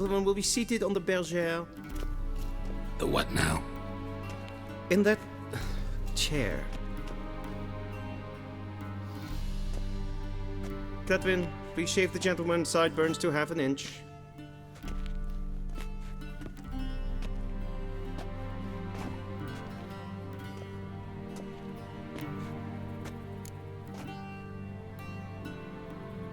Gentlemen will be seated on the bergère. The what now? In that chair. Cledwyn, please shave the gentleman's sideburns to half an inch.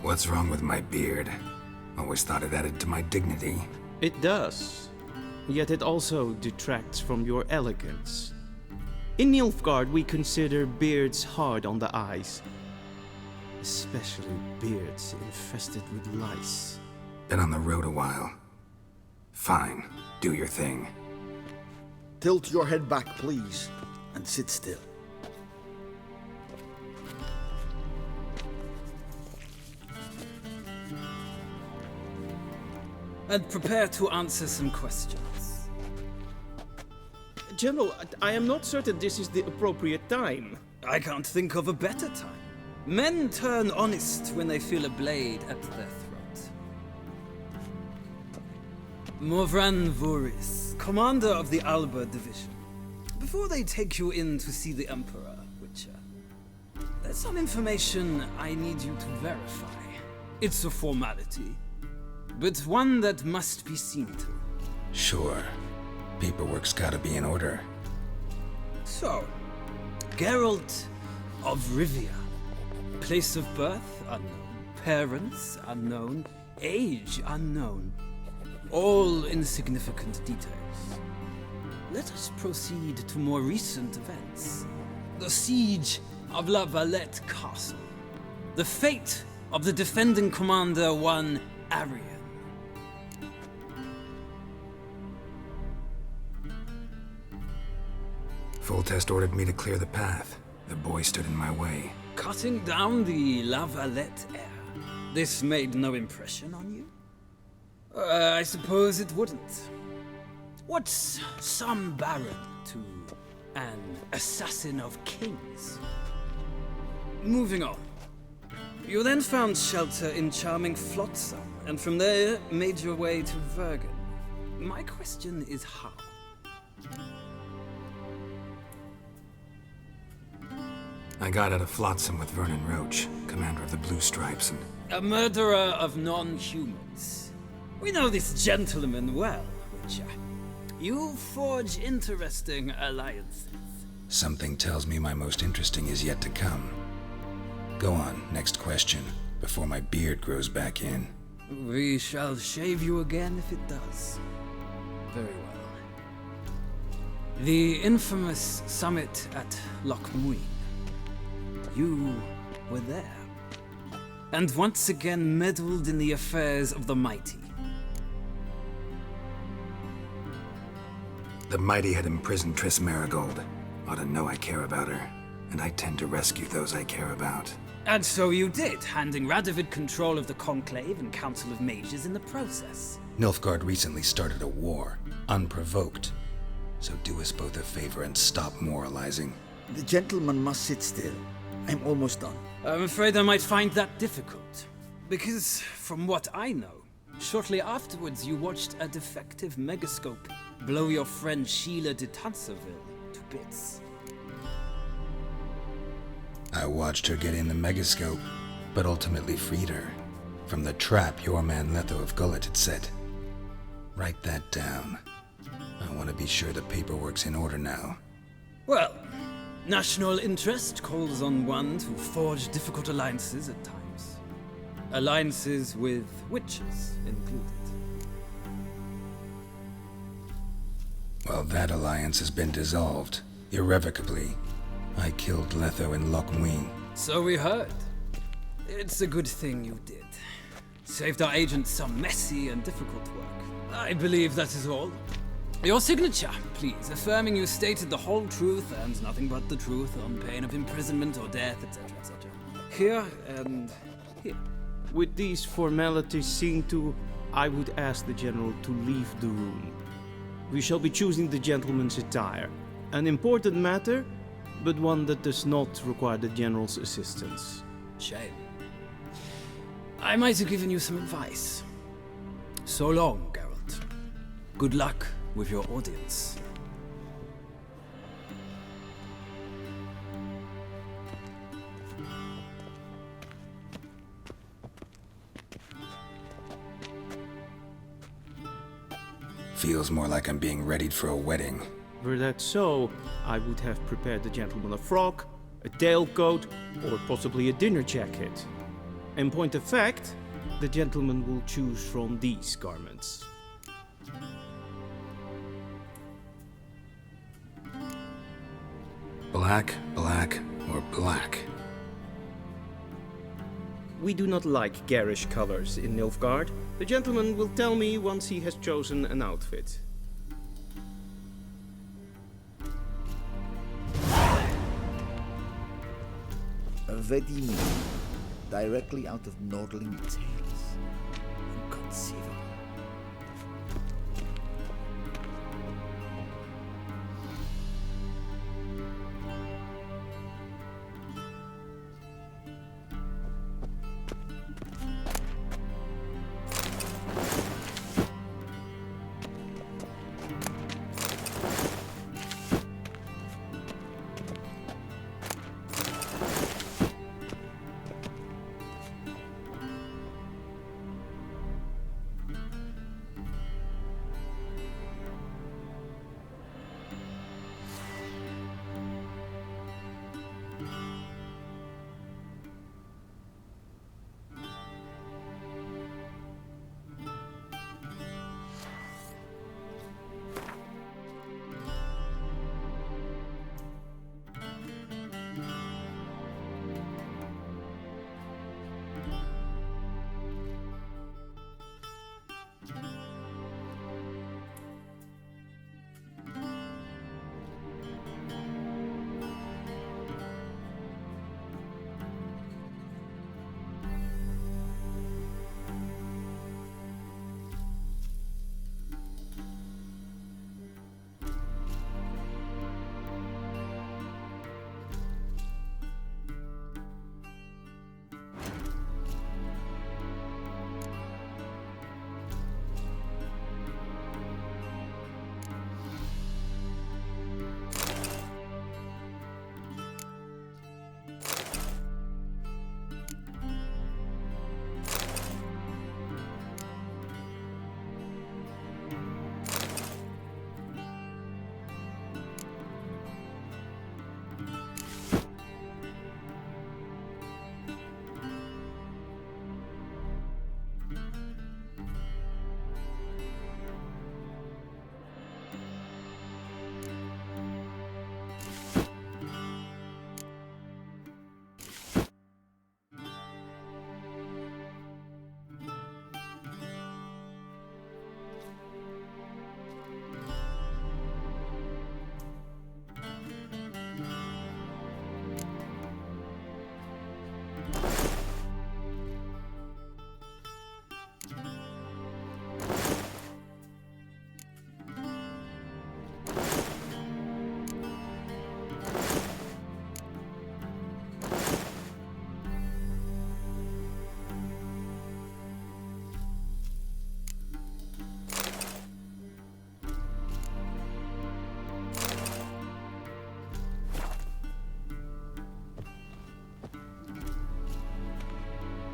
What's wrong with my beard? Always thought it added to my dignity. It does. Yet it also detracts from your elegance. In Nilfgaard, we consider beards hard on the eyes. Especially beards infested with lice. Been on the road a while. Fine, do your thing. Tilt your head back, please, and sit still. And prepare to answer some questions. General, I am not certain this is the appropriate time. I can't think of a better time. Men turn honest when they feel a blade at their throat. Morvran Voorhis, commander of the Alba Division. Before they take you in to see the Emperor, Witcher, there's some information I need you to verify. It's a formality, but one that must be seen to. Sure. Paperwork's gotta be in order. So, Geralt of Rivia. Place of birth unknown. Parents unknown. Age unknown. All insignificant details. Let us proceed to more recent events. The siege of La Valette Castle. The fate of the defending commander, one Arian. Foltest ordered me to clear the path. The boy stood in my way. Cutting down the La Valette heir. This made no impression on you? I suppose it wouldn't. What's some baron to an assassin of kings? Moving on. You then found shelter in charming Flotsam, and from there made your way to Vergen. My question is how? I got out of Flotsam with Vernon Roach, commander of the Blue Stripes, and... A murderer of non-humans. We know this gentleman well, Witcher. You forge interesting alliances. Something tells me my most interesting is yet to come. Go on, next question, before my beard grows back in. We shall shave you again if it does. Very well. The infamous summit at Loch Muin. You were there. And once again meddled in the affairs of the mighty. The mighty had imprisoned Triss Merigold. Ought to know I care about her, and I tend to rescue those I care about. And so you did, handing Radovid control of the Conclave and Council of Mages in the process. Nilfgaard recently started a war, unprovoked. So do us both a favor and stop moralizing. The gentleman must sit still. I'm almost done. I'm afraid I might find that difficult. Because, from what I know, shortly afterwards you watched a defective megascope blow your friend Sheila de Tanserville to bits. I watched her get in the megascope, but ultimately freed her from the trap your man Letho of Gullet had set. Write that down. I want to be sure the paperwork's in order now. Well, national interest calls on one to forge difficult alliances at times. Alliances with witches included. Well, that alliance has been dissolved, irrevocably. I killed Letho in Loch Muin. So we heard. It's a good thing you did. Saved our agent some messy and difficult work. I believe that is all. Your signature, please, affirming you stated the whole truth and nothing but the truth on pain of imprisonment or death, etc., etc. Here and here. With these formalities seen to, I would ask the General to leave the room. We shall be choosing the gentleman's attire. An important matter, but one that does not require the General's assistance. Shame. I might have given you some advice. So long, Geralt. Good luck with your audience. Feels more like I'm being readied for a wedding. Were that so, I would have prepared the gentleman a frock, a tailcoat, or possibly a dinner jacket. In point of fact, the gentleman will choose from these garments. Black, black, or black? We do not like garish colors in Nilfgaard. The gentleman will tell me once he has chosen an outfit. Vedimi, directly out of Nordling Tales. Inconceivable.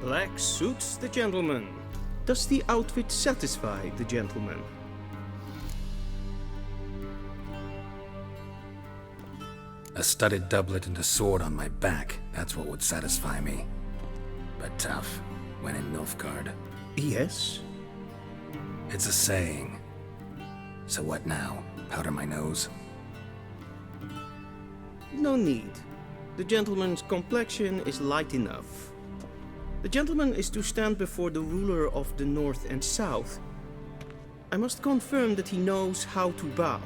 Black suits the gentleman. Does the outfit satisfy the gentleman? A studded doublet and a sword on my back, that's what would satisfy me. But tough, when in Nilfgaard. Yes. It's a saying. So what now? Powder my nose? No need. The gentleman's complexion is light enough. The gentleman is to stand before the ruler of the North and South. I must confirm that he knows how to bow.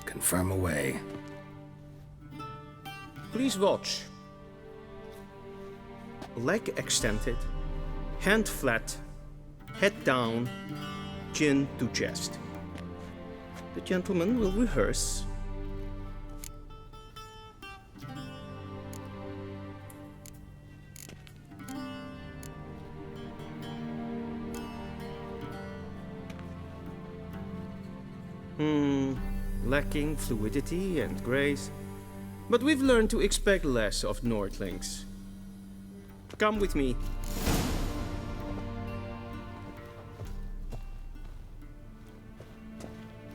Confirm away. Please watch. Leg extended, hand flat, head down, chin to chest. The gentleman will rehearse. Lacking fluidity and grace. But we've learned to expect less of Nordlings. Come with me.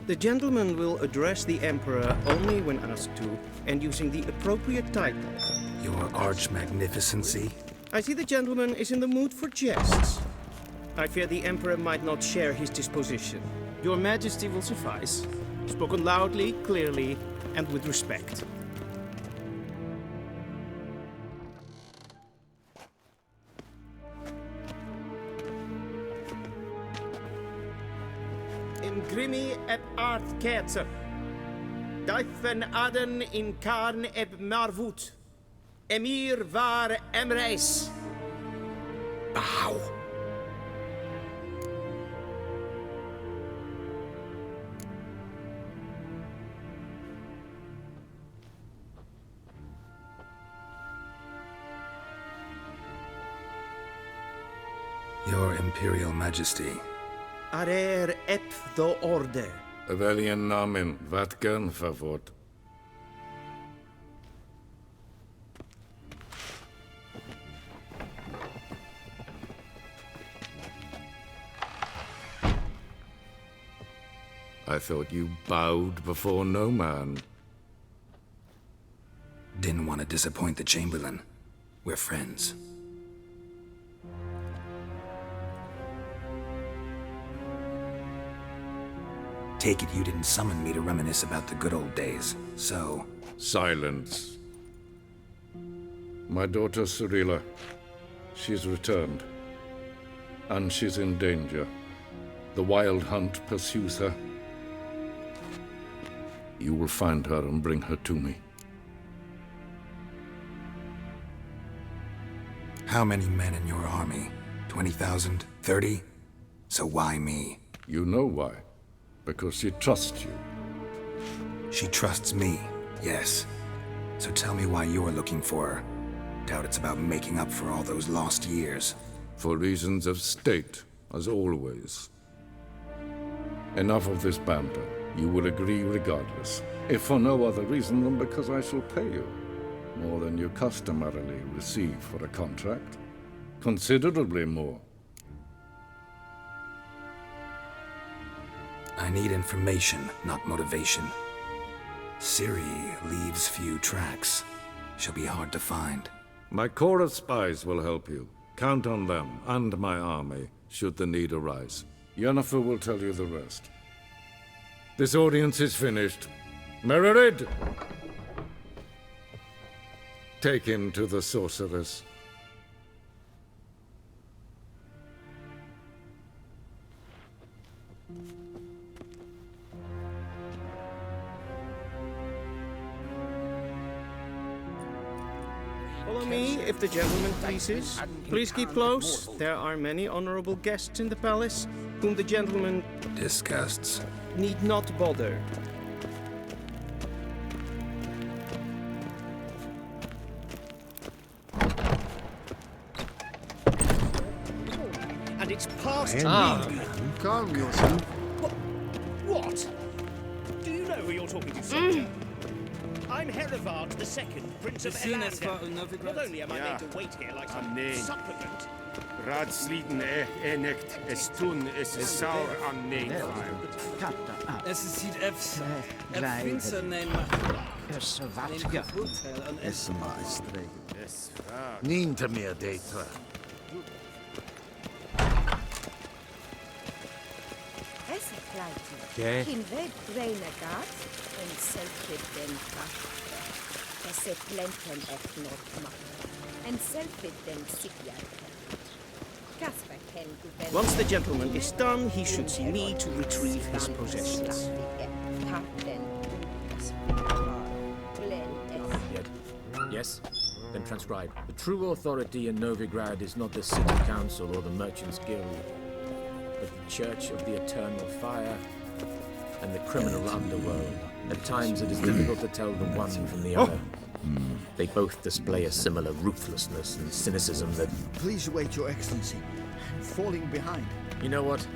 The gentleman will address the Emperor only when asked to, and using the appropriate title. Your Arch-Magnificency? I see the gentleman is in the mood for jests. I fear the Emperor might not share his disposition. Your Majesty will suffice. Spoken loudly, clearly, and with respect. In grimi eb art kerzer. Duifen aden in karn eb marvoet. Emir var Emreis. Bow! Your Imperial Majesty. Arer ep the orde. Weljen namen, wat kan favort? I thought you bowed before no man. Didn't want to disappoint the Chamberlain. We're friends. Take it you didn't summon me to reminisce about the good old days, so... Silence. My daughter Cirilla, she's returned. And she's in danger. The Wild Hunt pursues her. You will find her and bring her to me. How many men in your army? 20,000? 30? So why me? You know why. Because she trusts you. She trusts me, yes. So tell me why you're looking for her. Doubt it's about making up for all those lost years. For reasons of state, as always. Enough of this banter. You will agree regardless. If for no other reason than because I shall pay you. More than you customarily receive for a contract. Considerably more. I need information, not motivation. Ciri leaves few tracks. She'll be hard to find. My corps of spies will help you. Count on them and my army, should the need arise. Yennefer will tell you the rest. This audience is finished. Mererid! Take him to the sorceress. Follow me, if the gentleman pleases. Please keep close. There are many honorable guests in the palace, whom the gentleman Disgusts. need not bother. And it's past Calm yourself. What? Do you know who you're talking to, soldier? I'm Herivard II, Prince of Seen as far Elander. as Novigrad? Not only am I made to wait here like some nee. supplicant, Raadsliden enikt, es tun, es is sauer aan neenkruim. Es ziet even finster neem maar. Neem gevoeldheil en Is maar streken. Es vraag. Niente meer detra. Che? Kin ve braine gat en selfie den fasta. Esse plenten et not en selfie den sikyarka. Kasper ken du once the gentleman is done, he should see me to retrieve his possessions. Yes? Then transcribe. The true authority in Novigrad is not the city council or the merchants' guild, but the Church of the Eternal Fire and the criminal underworld. At times it is difficult to tell the one from the other. They both display a similar ruthlessness and cynicism that... Please wait, Your Excellency. I'm falling behind. You know what?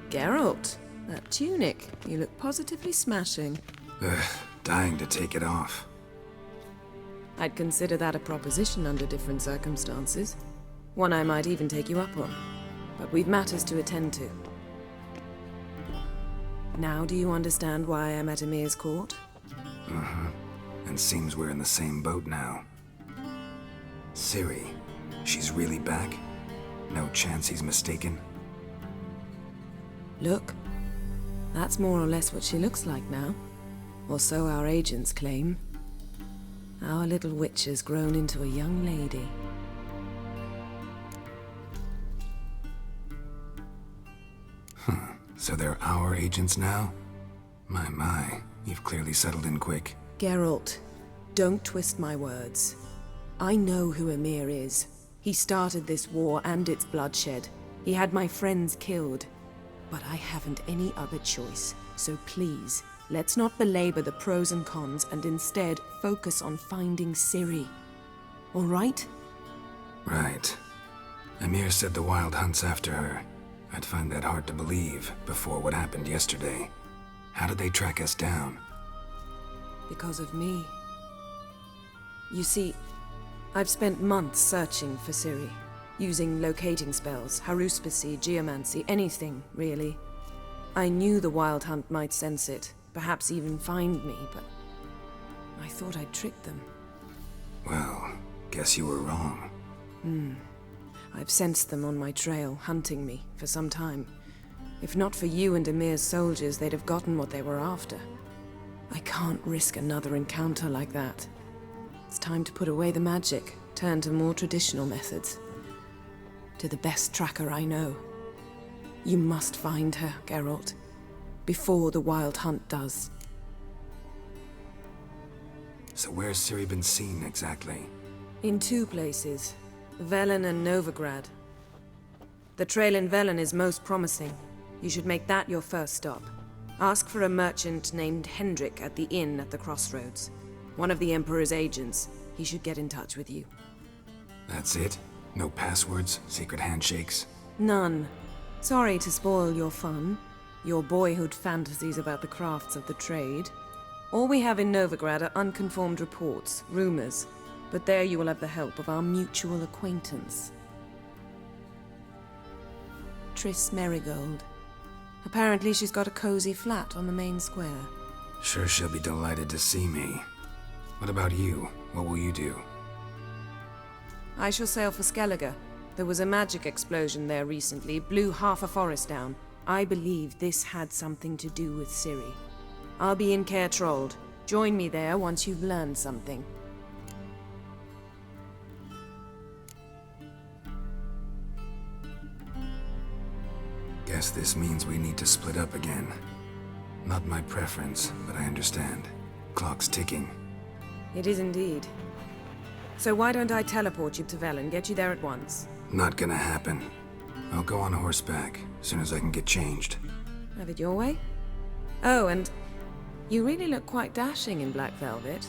Geralt, That tunic, you look positively smashing. Ugh, dying to take it off. I'd consider that a proposition under different circumstances. One I might even take you up on. But we've matters to attend to. Now do you understand why I'm at Emir's court? And seems we're in the same boat now. Ciri, she's really back? No chance he's mistaken? Look, that's more or less what she looks like now. Or so our agents claim. Our little witch has grown into a young lady. So they're our agents now? My, you've clearly settled in quick. Geralt, don't twist my words. I know who Emir is. He started this war and its bloodshed. He had my friends killed. But I haven't any other choice. So please, let's not belabor the pros and cons and instead focus on finding Ciri. All right? Right. Emir said the Wild Hunt's after her. I'd find that hard to believe before what happened yesterday. How did they track us down? Because of me. You see, I've spent months searching for Ciri, using locating spells, haruspicy, geomancy, anything, really. I knew the Wild Hunt might sense it, perhaps even find me, but I thought I'd tricked them. Well, guess you were wrong. I've sensed them on my trail, hunting me, for some time. If not for you and Emir's soldiers, they'd have gotten what they were after. I can't risk another encounter like that. It's time to put away the magic, turn to more traditional methods. To the best tracker I know. You must find her, Geralt. Before the Wild Hunt does. So where's Ciri been seen, exactly? In two places. Velen and Novigrad. The trail in Velen is most promising. You should make that your first stop. Ask for a merchant named Hendrik at the inn at the crossroads. One of the Emperor's agents. He should get in touch with you. That's it? No passwords? Secret handshakes? None. Sorry to spoil your fun. Your boyhood fantasies about the crafts of the trade. All we have in Novigrad are unconfirmed reports, rumors. But there you will have the help of our mutual acquaintance. Triss Merigold. Apparently she's got a cozy flat on the main square. Sure she'll be delighted to see me. What about you? What will you do? I shall sail for Skellige. There was a magic explosion there recently, blew half a forest down. I believe this had something to do with Ciri. I'll be in Caer Trold. Join me there once you've learned something. Guess this means we need to split up again. Not my preference, but I understand. Clock's ticking. It is indeed. So why don't I teleport you to Velen, get you there at once? Not gonna happen. I'll go on horseback, as soon as I can get changed. Have it your way? Oh, and you really look quite dashing in black velvet.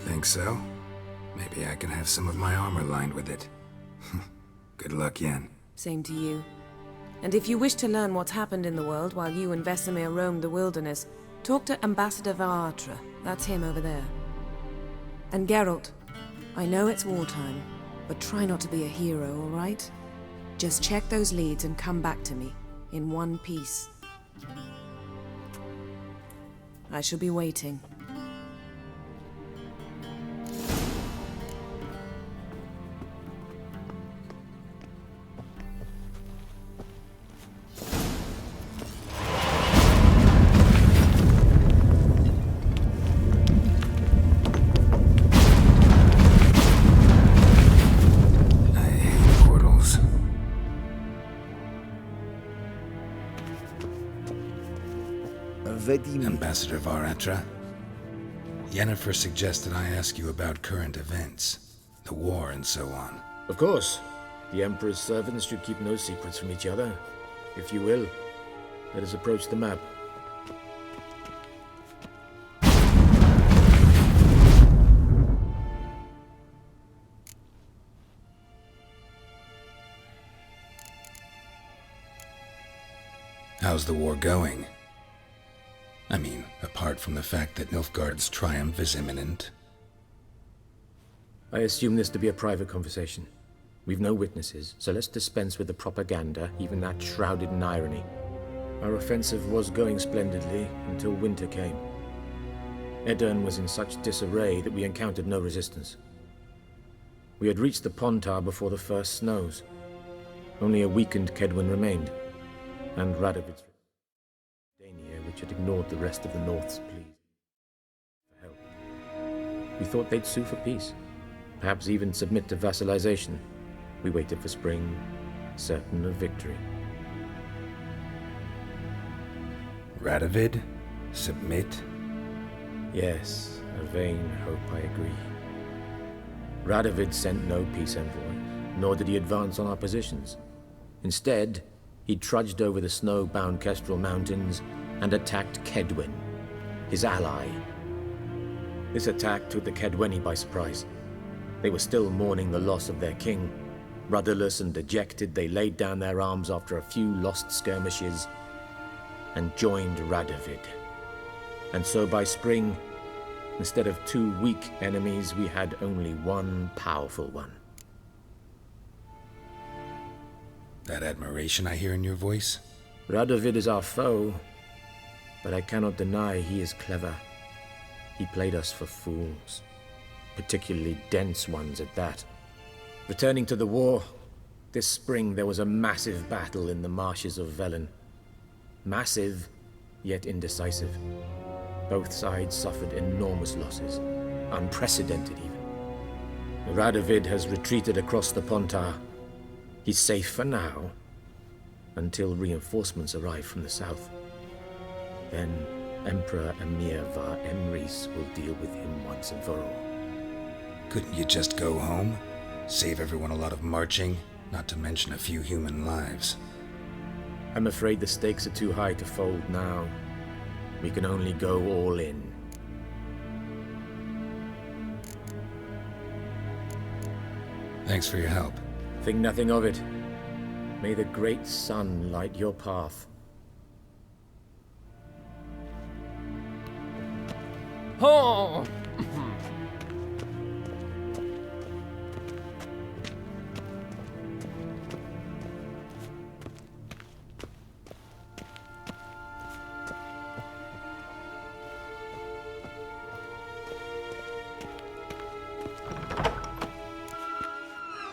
Think so? Maybe I can have some of my armor lined with it. Good luck, Yen. Same to you. And if you wish to learn what's happened in the world while you and Vesemir roamed the wilderness, talk to Ambassador Varatra. That's him over there. And Geralt, I know it's wartime, but try not to be a hero, all right? Just check those leads and come back to me, in one piece. I shall be waiting. Ambassador Varatra, Yennefer suggested I ask you about current events, the war and so on. Of course. The Emperor's servants should keep no secrets from each other. If you will, let us approach the map. How's the war going? I mean, apart from the fact that Nilfgaard's triumph is imminent. I assume this to be a private conversation. We've no witnesses, so let's dispense with the propaganda, even that shrouded in irony. Our offensive was going splendidly until winter came. Edirn was in such disarray that we encountered no resistance. We had reached the Pontar before the first snows. Only a weakened Kedwen remained, and Radovid's Dania, which had ignored the rest of the North's pleas for help. We thought they'd sue for peace, perhaps even submit to vassalization. We waited for spring, certain of victory. Radovid? Submit? Yes, a vain hope, I agree. Radovid sent no peace envoy, nor did he advance on our positions. Instead, he trudged over the snow-bound Kestrel Mountains and attacked Kedwen, his ally. This attack took the Kedweni by surprise. They were still mourning the loss of their king. Rudderless and dejected, they laid down their arms after a few lost skirmishes and joined Radovid. And so by spring, instead of 2 weak enemies, we had only one powerful one. That admiration I hear in your voice? Radovid is our foe, but I cannot deny he is clever. He played us for fools, particularly dense ones at that. Returning to the war, this spring there was a massive battle in the marshes of Velen. Massive, yet indecisive. Both sides suffered enormous losses, unprecedented even. Radovid has retreated across the Pontar. He's safe for now, until reinforcements arrive from the south. Then Emperor Emir var Emrys will deal with him once and for all. Couldn't you just go home? Save everyone a lot of marching, not to mention a few human lives. I'm afraid the stakes are too high to fold now. We can only go all in. Thanks for your help. Think nothing of it. May the great sun light your path. Oh!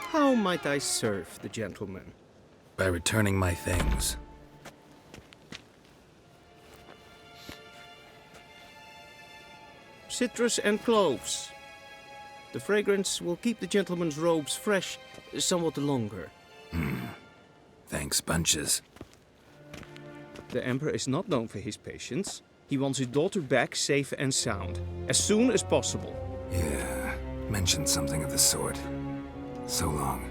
How might I serve the gentleman? By returning my things. Citrus and cloves. The fragrance will keep the gentleman's robes fresh somewhat longer. Thanks, bunches. The Emperor is not known for his patience. He wants his daughter back safe and sound, as soon as possible. Yeah, mentioned something of the sort. So long.